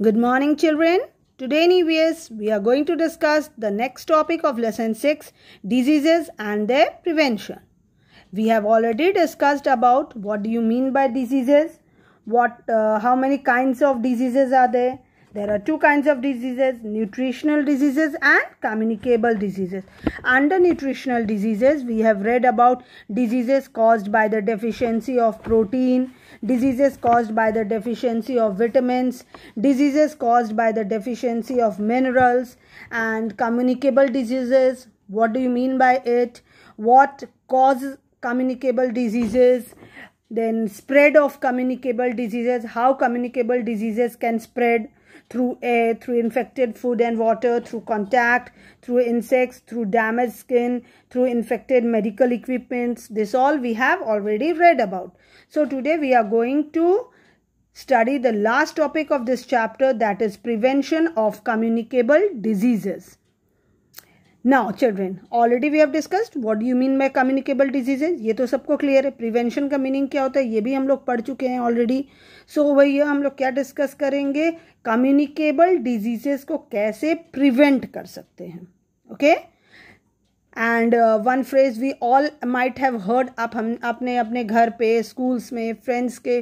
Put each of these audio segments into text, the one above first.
Good morning, children. Today in EVS, we are going to discuss the next topic of lesson 6, diseases and their prevention. We have already discussed about what do you mean by diseases, how many kinds of diseases are there. There are two kinds of diseases, nutritional diseases and communicable diseases. Under nutritional diseases, we have read about diseases caused by the deficiency of protein, diseases caused by the deficiency of vitamins, diseases caused by the deficiency of minerals, and communicable diseases. What do you mean by it? What causes communicable diseases? Then spread of communicable diseases, how communicable diseases can spread through air, through infected food and water, through contact, through insects, through damaged skin, through infected medical equipments. This all we have already read about. So today we are going to study the last topic of this chapter, that is prevention of communicable diseases. Now children, already we have discussed what do you mean by communicable diseases. ये तो सबको clear है. Prevention का meaning क्या होता है ये भी हम लोग पढ़ चुके हैं ऑलरेडी. सो भैया हम लोग क्या डिस्कस करेंगे, कम्युनिकेबल डिजीजेस को कैसे प्रिवेंट कर सकते हैं. Okay, and one phrase we all might have heard. आप हम अपने घर पे, स्कूल्स में, फ्रेंड्स के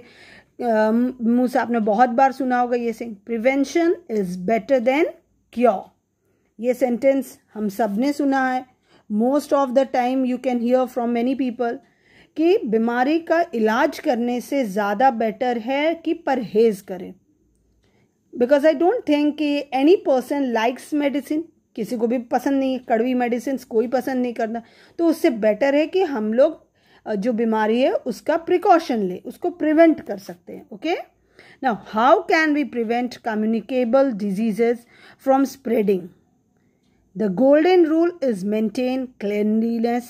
मुंह से आपने बहुत बार सुना होगा ये thing, prevention is better than cure. ये सेंटेंस हम सब ने सुना है. Most of the time you can hear from many people कि बीमारी का इलाज करने से ज़्यादा बेटर है कि परहेज करें. बिकॉज आई डोंट थिंक कि एनी पर्सन लाइक्स मेडिसिन. किसी को भी पसंद नहीं, कड़वी मेडिसिन कोई पसंद नहीं करता. तो उससे बेटर है कि हम लोग जो बीमारी है उसका प्रिकॉशन ले, उसको प्रिवेंट कर सकते हैं. Okay, now how can we prevent communicable diseases from spreading? The golden rule is maintain cleanliness,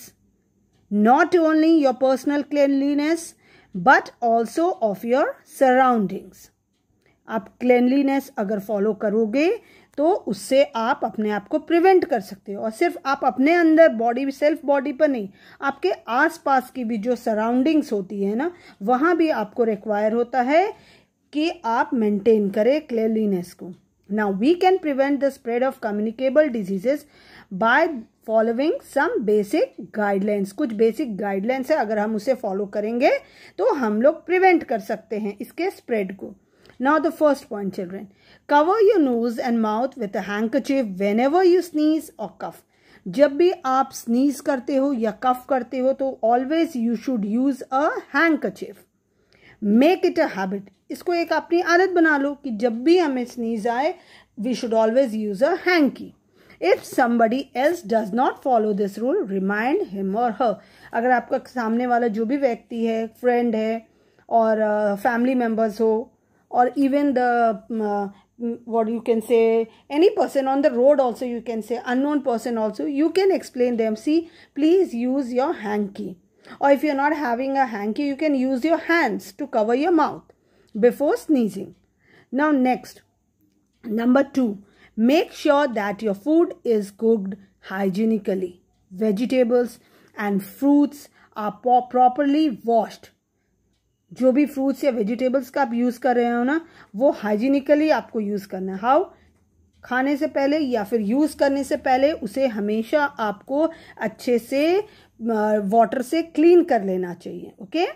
not only your personal cleanliness but also of your surroundings. आप cleanliness अगर follow करोगे तो उससे आप अपने आप को प्रिवेंट कर सकते हो. और सिर्फ आप अपने अंदर बॉडी, सेल्फ बॉडी पर नहीं, आपके आसपास की भी जो सराउंडिंग्स होती है ना, वहाँ भी आपको रिक्वायर होता है कि आप मेंटेन करें क्लीनलीनेस को. Now we can prevent the spread of communicable diseases by following some basic guidelines. कुछ basic guidelines है, अगर हम उसे follow करेंगे तो हम लोग prevent कर सकते हैं इसके spread को. Now the first point children, cover your nose and mouth with a handkerchief whenever you sneeze or cough. जब भी आप sneeze करते हो या cough करते हो तो always you should use a handkerchief. Make it a habit. इसको एक अपनी आदत बना लो कि जब भी हमें स्नीज आए we should always use a hanky. If somebody else does not follow this rule, remind him or her. अगर आपका सामने वाला जो भी व्यक्ति है, फ्रेंड है और फैमिली मेम्बर्स हो, और even the what you can say, any person on the road also, you can say unknown person also, you can explain them, see, please use your hanky. Or if you're not having a hanky, you can use your hands to cover your mouth before sneezing. Now next, number 2, make sure that your food is cooked hygienically. Vegetables and fruits are properly washed. जो भी fruits या vegetables का आप use कर रहे हो ना, वो हाइजीनिकली आपको यूज़ करना है. हाउ? खाने से पहले या फिर यूज़ करने से पहले उसे हमेशा आपको अच्छे से वाटर से क्लीन कर लेना चाहिए. ओके,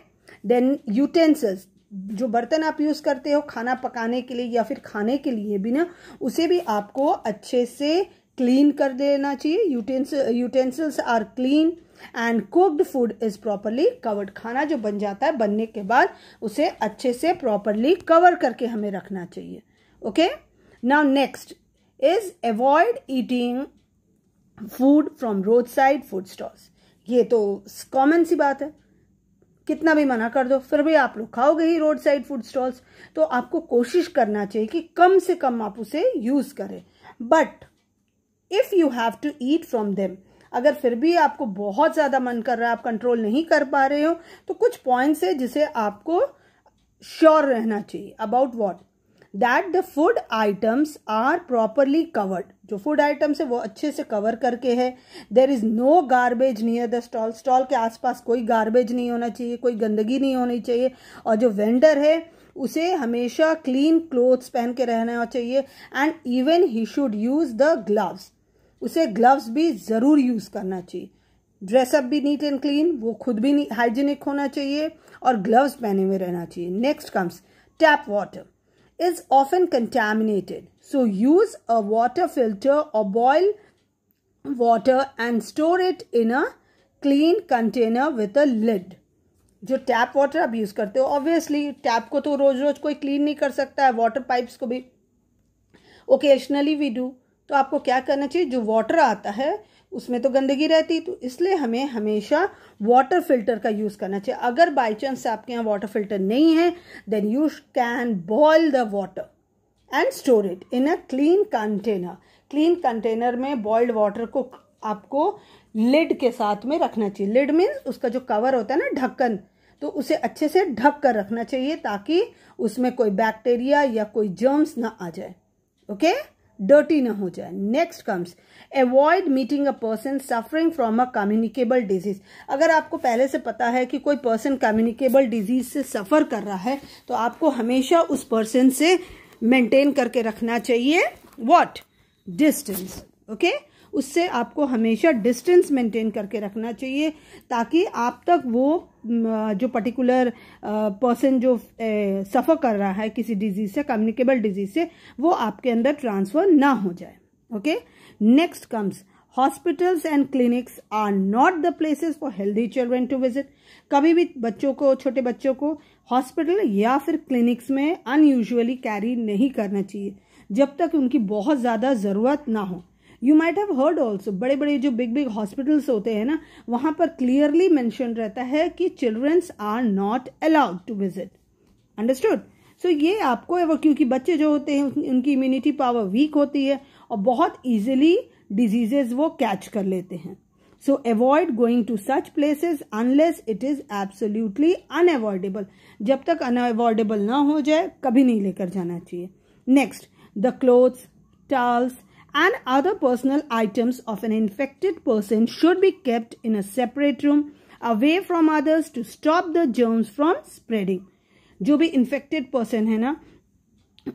देन यूटेंसिल्स, जो बर्तन आप यूज़ करते हो खाना पकाने के लिए या फिर खाने के लिए भी ना, उसे भी आपको अच्छे से क्लीन कर देना चाहिए. Utensils are clean and cooked food is properly covered. खाना जो बन जाता है, बनने के बाद उसे अच्छे से प्रॉपरली कवर करके हमें रखना चाहिए. Okay, now next is avoid eating food from road side food stalls. ये तो कॉमन सी बात है, कितना भी मना कर दो फिर भी आप लोग खाओगे ही रोड साइड फूड स्टॉल्स. तो आपको कोशिश करना चाहिए कि कम से कम आप उसे यूज करें. But if you have to eat from them, अगर फिर भी आपको बहुत ज्यादा मन कर रहा है, आप कंट्रोल नहीं कर पा रहे हो, तो कुछ पॉइंट्स है जिसे आपको श्योर रहना चाहिए. About what? That the food items are properly covered. जो फूड आइटम्स है वो अच्छे से कवर करके है. There is no garbage near the stall. Stall के आसपास कोई गार्बेज नहीं होना चाहिए, कोई गंदगी नहीं होनी चाहिए. और जो वेंडर है उसे हमेशा क्लीन क्लोथ्स पहन के रहना चाहिए and even he should use the gloves, उसे ग्लव्स भी ज़रूर यूज़ करना चाहिए। ड्रेसअप भी नीट एंड क्लीन, वो खुद भी हाइजीनिक होना चाहिए और ग्लव्स पहने हुए रहना चाहिए। Next comes tap water is often contaminated, so use a water filter or boil water and store it in a clean container with a lid। जो टैप वाटर आप यूज़ करते हो, ऑब्वियसली टैप को तो रोज रोज कोई क्लीन नहीं कर सकता है, वाटर पाइप्स को भी ओकेजनली वी डू। तो आपको क्या करना चाहिए, जो वाटर आता है उसमें तो गंदगी रहती, तो इसलिए हमें हमेशा वाटर फिल्टर का यूज़ करना चाहिए। अगर बाई चांस आपके यहाँ वाटर फिल्टर नहीं है then you can boil the water and store it in a clean container. Clean container में बॉइल्ड वाटर को आपको लिड के साथ में रखना चाहिए। लिड मीन्स उसका जो कवर होता है ना, ढक्कन, तो उसे अच्छे से ढक कर रखना चाहिए ताकि उसमें कोई बैक्टीरिया या कोई जर्म्स ना आ जाए, ओके, डर्टी ना हो जाए। Next comes avoid meeting a person suffering from a communicable disease. अगर आपको पहले से पता है कि कोई पर्सन कम्युनिकेबल डिजीज से सफ़र कर रहा है तो आपको हमेशा उस पर्सन से मेंटेन करके रखना चाहिए व्हाट, डिस्टेंस, ओके, उससे आपको हमेशा डिस्टेंस मेंटेन करके रखना चाहिए ताकि आप तक वो जो पर्टिकुलर पर्सन जो सफ़र कर रहा है किसी डिजीज से, कम्युनिकेबल डिजीज से, वो आपके अंदर ट्रांसफ़र ना हो जाए, okay. Next comes hospitals and clinics are not the places for healthy children to visit. कभी भी बच्चों को, छोटे बच्चों को हॉस्पिटल या फिर क्लिनिक्स में अनयूजुअली कैरी नहीं करना चाहिए जब तक उनकी बहुत ज़्यादा ज़रूरत ना हो। You might have heard also, बड़े बड़े जो बिग बिग हॉस्पिटल्स होते हैं ना, वहाँ पर क्लियरली मेंशन रहता है कि childrens are not allowed to visit, understood. So ये आपको, क्योंकि बच्चे जो होते हैं उनकी इम्यूनिटी पावर वीक होती है और बहुत ईजिली डिजीजेज वो कैच कर लेते हैं। So avoid going to such places unless it is absolutely unavoidable. जब तक अनअवॉइडेबल ना हो जाए कभी नहीं लेकर जाना चाहिए। Next, the clothes, towels and other personal items of an infected person should be kept in a separate room away from others to stop the germs from spreading। जो भी infected person है ना,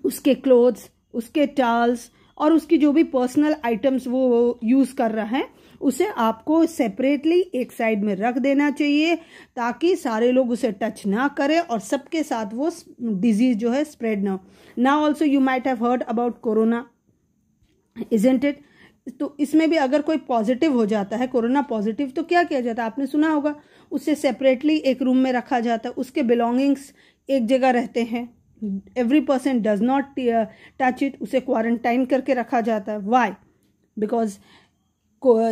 उसके clothes, उसके towels और उसकी जो भी personal items वो use कर रहा है उसे आपको सेपरेटली एक साइड में रख देना चाहिए ताकि सारे लोग उसे टच ना करें और सबके साथ वो डिजीज जो है स्प्रेड ना हो। Now also you might have heard about corona, isn't it. तो इसमें भी अगर कोई पॉजिटिव हो जाता है, कोरोना पॉजिटिव, तो क्या किया जाता है, आपने सुना होगा, उसे सेपरेटली एक रूम में रखा जाता है, उसके बिलोंगिंग्स एक जगह रहते हैं, every person does not touch it, उसे क्वारंटाइन करके रखा जाता है। Why? Because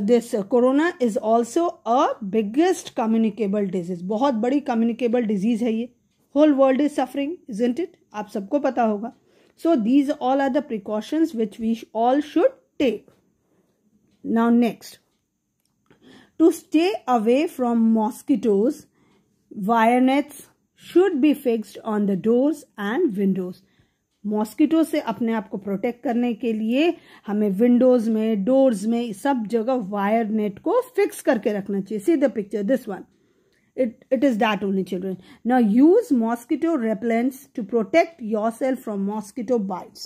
this corona is also a biggest communicable disease, बहुत बड़ी कम्युनिकेबल डिजीज है ये, whole world is suffering, isn't it, आप सबको पता होगा। So these all are the precautions which we all should take. Now next, to stay away from mosquitoes, wire nets should be fixed on the doors and windows. Mosquito से अपने आप को protect करने के लिए हमें विंडोज में, doors में, सब जगह वायर नेट को फिक्स करके रखना चाहिए। See the picture, this one, it is that only, children. Now use mosquito repellents to protect yourself from mosquito bites.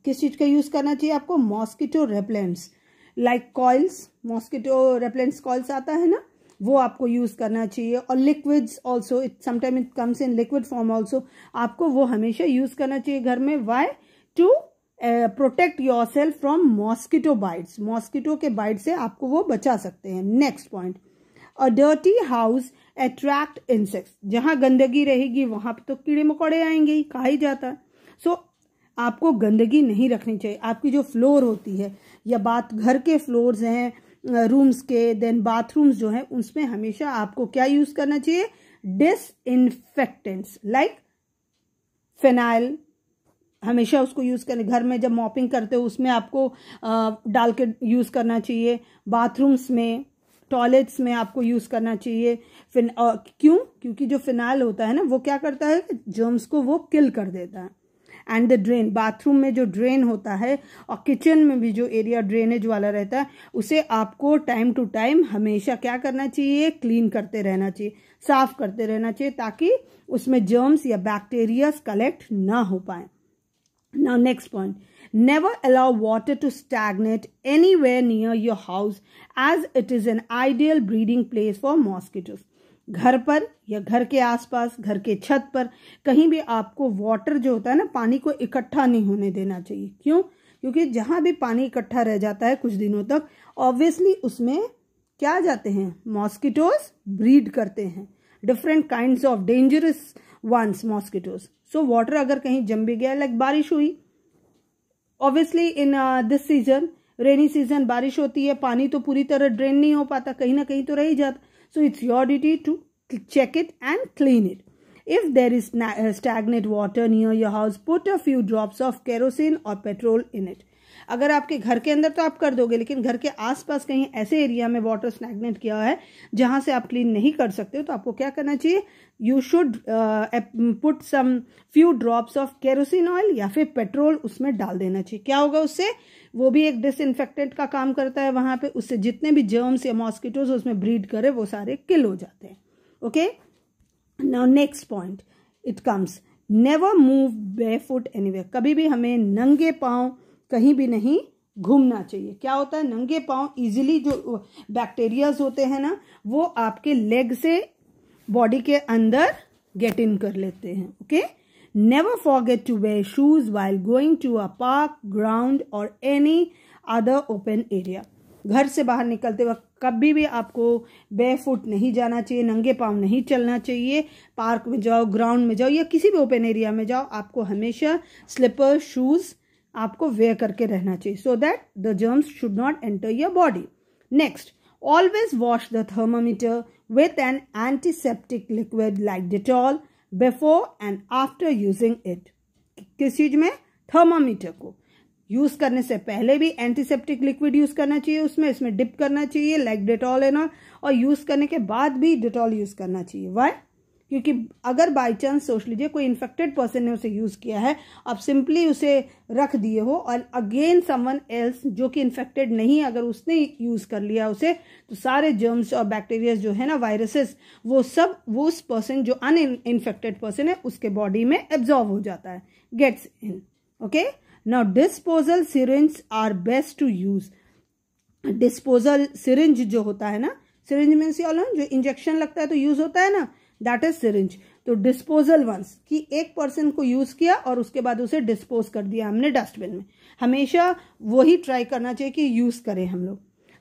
किस चीज का यूज करना चाहिए आपको? Mosquito repellents, like coils, mosquito repellents coils आता है ना, वो आपको यूज करना चाहिए। और liquids also, it sometime it comes in liquid form also, आपको वो हमेशा यूज करना चाहिए घर में। Why? To protect yourself from mosquito bites, mosquito के बाइट से आपको वो बचा सकते हैं। Next point, a dirty house attract insects. जहां गंदगी रहेगी वहां पे तो कीड़े मकोड़े आएंगे ही, कहा ही जाता है। सो आपको गंदगी नहीं रखनी चाहिए। आपकी जो फ्लोर होती है या घर के फ्लोर्स हैं, रूम्स के, देन बाथरूम्स जो है, उसमें हमेशा आपको क्या यूज करना चाहिए? डिसइंफेक्टेंट्स लाइक फिनाइल, हमेशा उसको यूज करने, घर में जब मॉपिंग करते हो उसमें आपको डाल के यूज करना चाहिए। बाथरूम्स में, टॉयलेट्स में आपको यूज करना चाहिए। क्यों? क्योंकि जो फिनाइल होता है ना, वो क्या करता है, जर्म्स को वो किल कर देता है। एंड द ड्रेन, बाथरूम में जो ड्रेन होता है और किचन में भी जो एरिया ड्रेनेज वाला रहता है उसे आपको टाइम टू टाइम हमेशा क्या करना चाहिए, क्लीन करते रहना चाहिए, साफ करते रहना चाहिए, ताकि उसमें जर्म्स या बैक्टीरियाज कलेक्ट ना हो पाए. Now next point, never allow water to stagnate anywhere near your house as it is an ideal breeding place for mosquitoes. घर पर या घर के आसपास, घर के छत पर कहीं भी आपको वाटर जो होता है ना, पानी को इकट्ठा नहीं होने देना चाहिए. क्यों? क्योंकि जहां भी पानी इकट्ठा रह जाता है कुछ दिनों तक, ऑब्वियसली उसमें क्या आ जाते हैं, मॉस्किटोज ब्रीड करते हैं, different kinds of dangerous ones mosquitoes. So water अगर कहीं जम भी गया, लाइक बारिश हुई, obviously in this season, rainy season, बारिश होती है, पानी तो पूरी तरह ड्रेन नहीं हो पाता, कहीं ना कहीं तो रह ही जाता. So it's your duty to check it and clean it. If there is stagnant water near your house, put a few drops of kerosene or petrol in it. अगर आपके घर के अंदर तो आप कर दोगे, लेकिन घर के आसपास कहीं ऐसे एरिया में वाटर स्टैग्नेट किया है जहां से आप क्लीन नहीं कर सकते हो, तो आपको क्या करना चाहिए, you should put some few drops of kerosene oil या फिर पेट्रोल उसमें डाल देना चाहिए. क्या होगा उससे, वो भी एक डिसइंफेक्टेंट का काम करता है वहां पे, उससे जितने भी जर्म्स या मॉस्किटोज उसमें ब्रीड करे वो सारे किल हो जाते हैं. Okay, now next point, it comes, never move barefoot anywhere. कभी भी हमें नंगे पांव कहीं भी नहीं घूमना चाहिए. क्या होता है, नंगे पांव इजीली जो बैक्टीरियाज होते हैं ना, वो आपके लेग से बॉडी के अंदर गेट इन कर लेते हैं. Okay, never forget to wear shoes while going to a park, ground और एनी अदर ओपन एरिया. घर से बाहर निकलते वक्त कभी भी आपको बेयरफुट नहीं जाना चाहिए, नंगे पांव नहीं चलना चाहिए. पार्क में जाओ, ग्राउंड में जाओ या किसी भी ओपन एरिया में जाओ, आपको हमेशा स्लीपर शूज आपको वेयर करके रहना चाहिए, so that the germs should not enter your body. Next, always wash the thermometer with an antiseptic liquid like Dettol before and after using it. किस चीज में, थर्मामीटर को यूज करने से पहले भी एंटीसेप्टिक लिक्विड यूज करना चाहिए, उसमें इसमें डिप करना चाहिए लाइक डिटॉल एंड ऑल, और यूज करने के बाद भी डिटॉल यूज करना चाहिए. वाई? क्योंकि अगर बाई चांस सोच लीजिए कोई इन्फेक्टेड पर्सन ने उसे यूज किया है, आप सिंपली उसे रख दिए हो और अगेन समवन एल्स जो कि इन्फेक्टेड नहीं, अगर उसने यूज कर लिया उसे, तो सारे जर्म्स और बैक्टीरिया जो है ना, वायरसेस, वो सब वो उस पर्सन जो अनइन्फेक्टेड पर्सन है उसके बॉडी में एब्जॉर्ब हो जाता है, gets in. Okay, now disposal syringes are best to use. disposal syringe जो होता है ना, syringe मीन्स जो इंजेक्शन लगता है तो यूज होता है ना, that is syringe. तो disposal ones कि एक पर्सन को यूज किया और उसके बाद उसे डिस्पोज कर दिया हमने डस्टबिन में, हमेशा वही ट्राई करना चाहिए कि यूज करें हम लोग.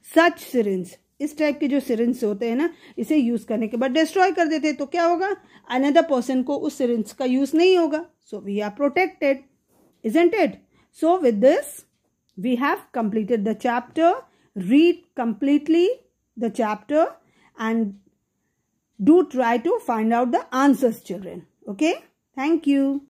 सच syringe, इस टाइप के जो सिरिंज होते हैं ना, इसे यूज करने के बाद डिस्ट्रॉय कर देते हैं, तो क्या होगा, अनदर पर्सन को उस सिरिंज का यूज नहीं होगा. So we are protected, isn't it? So with this, we have completed the chapter. Read completely the chapter and do try to find out the answers, children. Okay? Thank you.